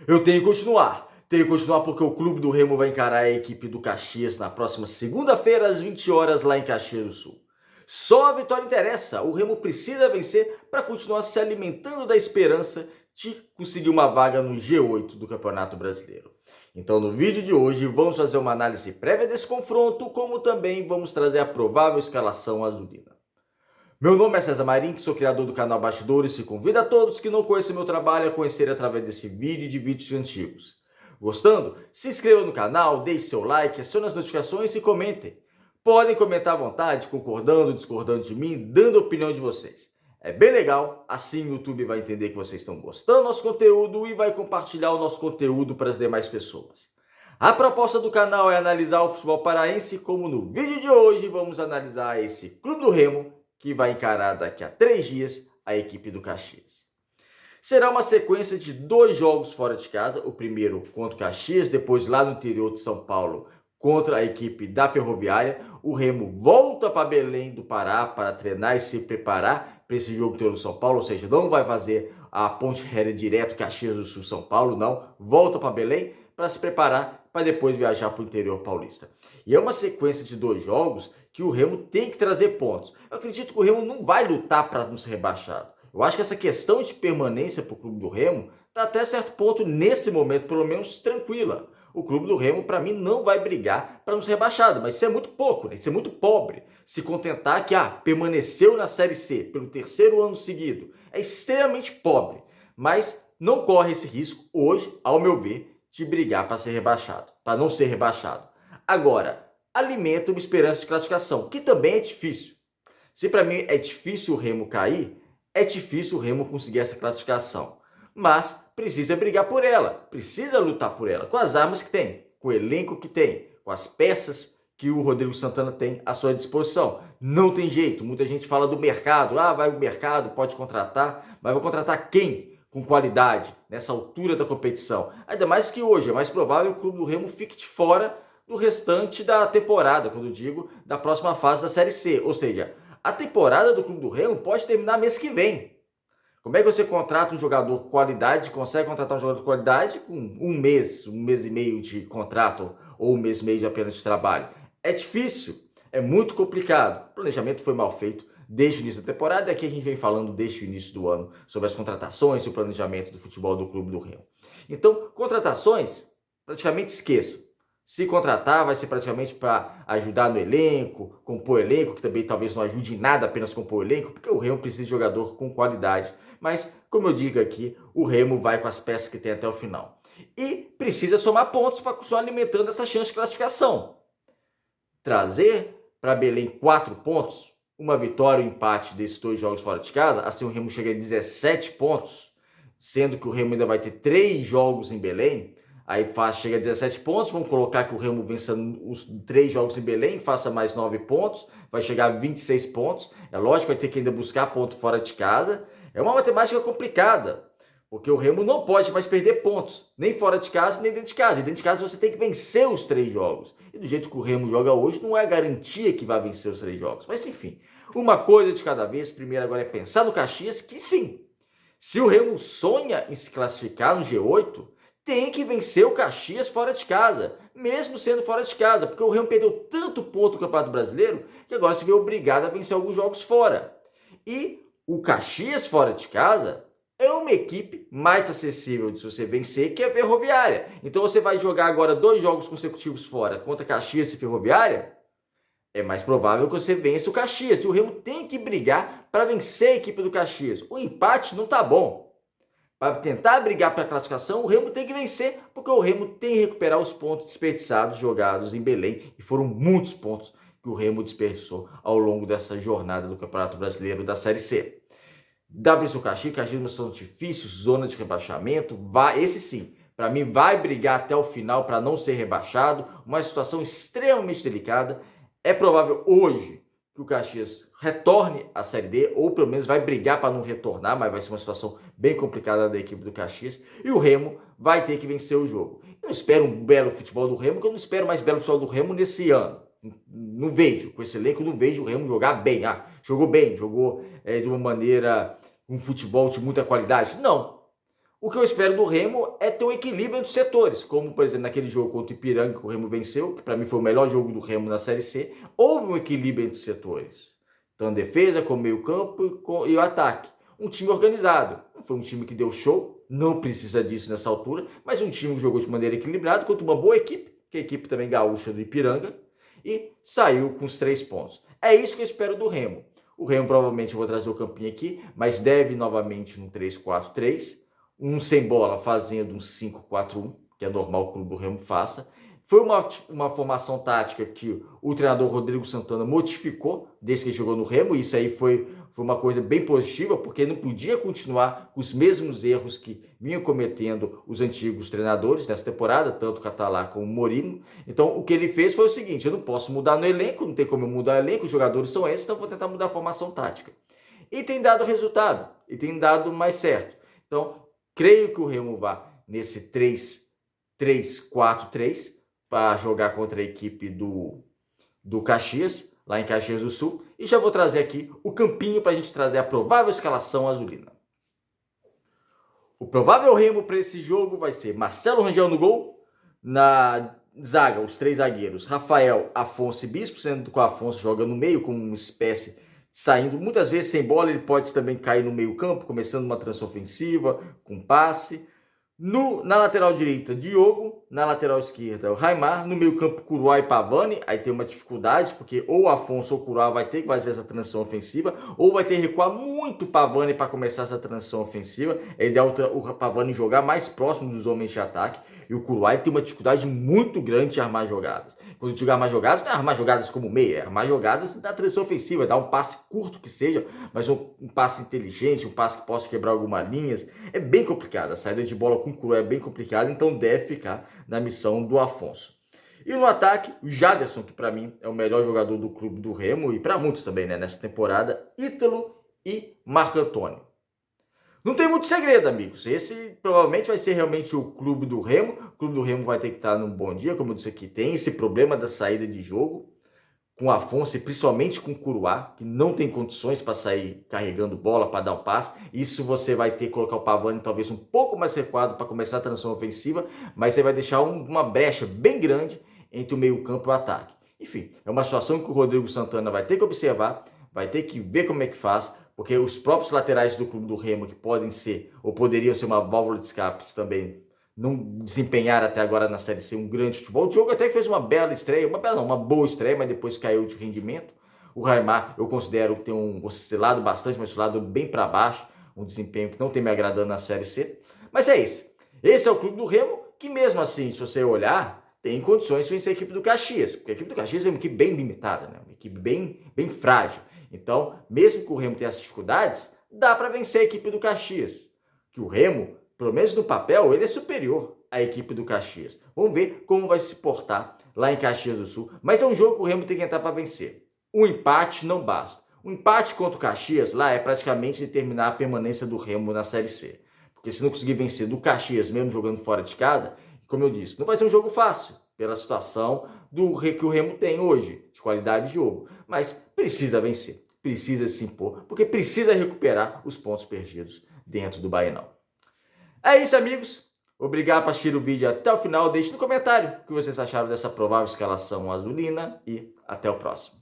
Eu tenho que continuar. Tenho que continuar porque o Clube do Remo vai encarar a equipe do Caxias na próxima segunda-feira, às 20 horas, lá em Caxias do Sul. Só a vitória interessa. O Remo precisa vencer para continuar se alimentando da esperança de conseguir uma vaga no G8 do Campeonato Brasileiro. Então, no vídeo de hoje, vamos fazer uma análise prévia desse confronto, como também vamos trazer a provável escalação azulina. Meu nome é César Marim, sou criador do canal Bastidores e convido a todos que não conhecem meu trabalho a conhecer através desse vídeo e de vídeos antigos. Gostando? Se inscreva no canal, deixe seu like, acione as notificações e comentem. Podem comentar à vontade, concordando, discordando de mim, dando a opinião de vocês. É bem legal, assim o YouTube vai entender que vocês estão gostando do nosso conteúdo e vai compartilhar o nosso conteúdo para as demais pessoas. A proposta do canal é analisar o futebol paraense, como no vídeo de hoje vamos analisar esse Clube do Remo, que vai encarar daqui a 3 dias a equipe do Caxias. Será uma sequência de 2 jogos fora de casa, o primeiro contra o Caxias, depois lá no interior de São Paulo contra a equipe da Ferroviária. O Remo volta para Belém do Pará para treinar e se preparar para esse jogo interior do São Paulo, ou seja, não vai fazer a ponte aérea direto Caxias do Sul São Paulo, não, volta para Belém para se preparar para depois viajar para o interior paulista. E é uma sequência de 2 jogos que o Remo tem que trazer pontos. Eu acredito que o Remo não vai lutar para não ser rebaixado. Eu acho que essa questão de permanência para o Clube do Remo está até certo ponto, nesse momento, pelo menos, tranquila. O Clube do Remo, para mim, não vai brigar para não ser rebaixado, mas isso é muito pouco, né? Isso é muito pobre. Se contentar que permaneceu na Série C pelo 3º ano seguido, é extremamente pobre. Mas não corre esse risco hoje, ao meu ver, de brigar para ser rebaixado, para não ser rebaixado. Agora, alimenta uma esperança de classificação, que também é difícil. Se para mim é difícil o Remo cair, é difícil o Remo conseguir essa classificação. Mas precisa brigar por ela, precisa lutar por ela, com as armas que tem, com o elenco que tem, com as peças que o Rodrigo Santana tem à sua disposição. Não tem jeito, muita gente fala do mercado, vai o mercado, pode contratar, mas vai contratar quem? Com qualidade, nessa altura da competição. Ainda mais que hoje é mais provável que o Clube do Remo fique de fora do restante da temporada, quando eu digo da próxima fase da Série C. Ou seja, a temporada do Clube do Remo pode terminar mês que vem. Como é que você contrata um jogador com qualidade, consegue contratar um jogador de qualidade com um mês e meio de contrato ou um mês e meio de apenas de trabalho? É difícil, é muito complicado. O planejamento foi mal feito desde o início da temporada, e aqui a gente vem falando desde o início do ano sobre as contratações e o planejamento do futebol do Clube do Remo. Então, contratações, praticamente esqueça. Se contratar, vai ser praticamente para ajudar no elenco, compor elenco, que também talvez não ajude em nada apenas compor elenco, porque o Remo precisa de jogador com qualidade. Mas, como eu digo aqui, o Remo vai com as peças que tem até o final. E precisa somar pontos para continuar alimentando essa chance de classificação. Trazer para Belém 4 pontos, uma vitória ou um empate desses 2 jogos fora de casa, assim o Remo chega a 17 pontos, sendo que o Remo ainda vai ter 3 jogos em Belém. Aí chega a 17 pontos, vamos colocar que o Remo vença os 3 jogos em Belém, faça mais 9 pontos, vai chegar a 26 pontos. É lógico, vai ter que ainda buscar ponto fora de casa. É uma matemática complicada, porque o Remo não pode mais perder pontos, nem fora de casa, nem dentro de casa. E dentro de casa você tem que vencer os 3 jogos. E do jeito que o Remo joga hoje, não é garantia que vai vencer os 3 jogos. Mas enfim, uma coisa de cada vez. Primeiro agora é pensar no Caxias, que sim, se o Remo sonha em se classificar no G8, tem que vencer o Caxias fora de casa, mesmo sendo fora de casa, porque o Remo perdeu tanto ponto no Campeonato Brasileiro que agora se vê obrigado a vencer alguns jogos fora. E o Caxias fora de casa é uma equipe mais acessível de você vencer que a Ferroviária. Então você vai jogar agora 2 jogos consecutivos fora contra Caxias e Ferroviária, é mais provável que você vença o Caxias. E o Remo tem que brigar para vencer a equipe do Caxias. O empate não tá bom. Para tentar brigar para a classificação, o Remo tem que vencer, porque o Remo tem que recuperar os pontos desperdiçados jogados em Belém, e foram muitos pontos que o Remo desperdiçou ao longo dessa jornada do Campeonato Brasileiro da Série C. Dá para isso o Caxias é uma situação difícil, zona de rebaixamento, esse sim, para mim vai brigar até o final para não ser rebaixado, uma situação extremamente delicada. É provável hoje que o Caxias retorne à Série D, ou pelo menos vai brigar para não retornar, mas vai ser uma situação bem complicada da equipe do Caxias, e o Remo vai ter que vencer o jogo. Eu não espero um belo futebol do Remo, porque eu não espero mais belo futebol do Remo nesse ano. Não vejo, com esse elenco, não vejo o Remo jogar bem. Jogou bem, jogou de uma maneira, um futebol de muita qualidade. Não. O que eu espero do Remo é ter um equilíbrio entre os setores, como, por exemplo, naquele jogo contra o Ipiranga, que o Remo venceu, que para mim foi o melhor jogo do Remo na Série C, houve um equilíbrio entre os setores. Então, defesa, com meio campo e o ataque. Um time organizado. Não foi um time que deu show, não precisa disso nessa altura, mas um time que jogou de maneira equilibrada contra uma boa equipe, que é a equipe também gaúcha do Ipiranga, e saiu com os 3 pontos. É isso que eu espero do Remo. O Remo provavelmente eu vou trazer o campinho aqui, mas deve novamente no 3-4-3, um sem bola fazendo um 5-4-1, que é normal o clube do Remo faça. Foi uma formação tática que o treinador Rodrigo Santana modificou desde que ele jogou no Remo, e isso aí foi uma coisa bem positiva, porque não podia continuar com os mesmos erros que vinham cometendo os antigos treinadores nessa temporada, tanto o Catalá como o Mourinho. Então, o que ele fez foi o seguinte: eu não posso mudar no elenco, não tem como eu mudar o elenco, os jogadores são esses, então eu vou tentar mudar a formação tática. E tem dado resultado, e tem dado mais certo. Então, creio que o Remo vai nesse 3-4-3 para jogar contra a equipe do Caxias, lá em Caxias do Sul. E já vou trazer aqui o campinho para a gente trazer a provável escalação azulina. O provável Remo para esse jogo vai ser Marcelo Rangel no gol, na zaga, os 3 zagueiros, Rafael, Afonso e Bispo, sendo que o Afonso joga no meio como uma espécie saindo, muitas vezes sem bola, ele pode também cair no meio campo, começando uma transição ofensiva, com passe. Na lateral direita, Diogo. Na lateral esquerda, o Raimar. No meio campo, Curuá e Pavani. Aí tem uma dificuldade, porque ou o Afonso ou o Curuá vai ter que fazer essa transição ofensiva, ou vai ter que recuar muito o Pavani para começar essa transição ofensiva. É ideal o Pavani jogar mais próximo dos homens de ataque. E o Curuá tem uma dificuldade muito grande de armar jogadas. Quando eu digo armar jogadas, não é armar jogadas como meia, é armar jogadas da transição ofensiva, dar um passe curto que seja, mas um passe inteligente, um passe que possa quebrar algumas linhas. É bem complicado, a saída de bola com o Curuá é bem complicada, então deve ficar na missão do Afonso. E no ataque, o Jaderson, que para mim é o melhor jogador do clube do Remo, e para muitos também, né, nessa temporada, Ítalo e Marco Antônio. Não tem muito segredo, amigos. Esse provavelmente vai ser realmente o clube do Remo. O clube do Remo vai ter que estar num bom dia, como eu disse aqui. Tem esse problema da saída de jogo com o Afonso e principalmente com o Curuá, que não tem condições para sair carregando bola, para dar o passe. Isso você vai ter que colocar o Pavani talvez um pouco mais recuado para começar a transição ofensiva, mas você vai deixar uma brecha bem grande entre o meio-campo e o ataque. Enfim, é uma situação que o Rodrigo Santana vai ter que observar, vai ter que ver como é que faz, porque os próprios laterais do clube do Remo, que podem ser, ou poderiam ser uma válvula de escape também, não desempenharam até agora na Série C um grande futebol. O Diogo até que fez uma bela estreia, uma boa estreia, mas depois caiu de rendimento. O Raimar, eu considero ter oscilado bastante, mas oscilado bem para baixo, um desempenho que não tem me agradando na Série C. Mas é isso. Esse é o clube do Remo, que mesmo assim, se você olhar, tem condições de vencer a equipe do Caxias, porque a equipe do Caxias é uma equipe bem limitada, né? Uma equipe bem frágil. Então, mesmo que o Remo tenha essas dificuldades, dá para vencer a equipe do Caxias. Que o Remo, pelo menos no papel, ele é superior à equipe do Caxias. Vamos ver como vai se portar lá em Caxias do Sul. Mas é um jogo que o Remo tem que entrar para vencer. Um empate não basta. Um empate contra o Caxias lá é praticamente determinar a permanência do Remo na Série C. Porque se não conseguir vencer do Caxias, mesmo jogando fora de casa, como eu disse, não vai ser um jogo fácil, pela situação que o Remo tem hoje, de qualidade de jogo. Mas precisa vencer, precisa se impor, porque precisa recuperar os pontos perdidos dentro do Baenão. É isso, amigos. Obrigado por assistir o vídeo até o final. Deixe no comentário o que vocês acharam dessa provável escalação azulina e até o próximo.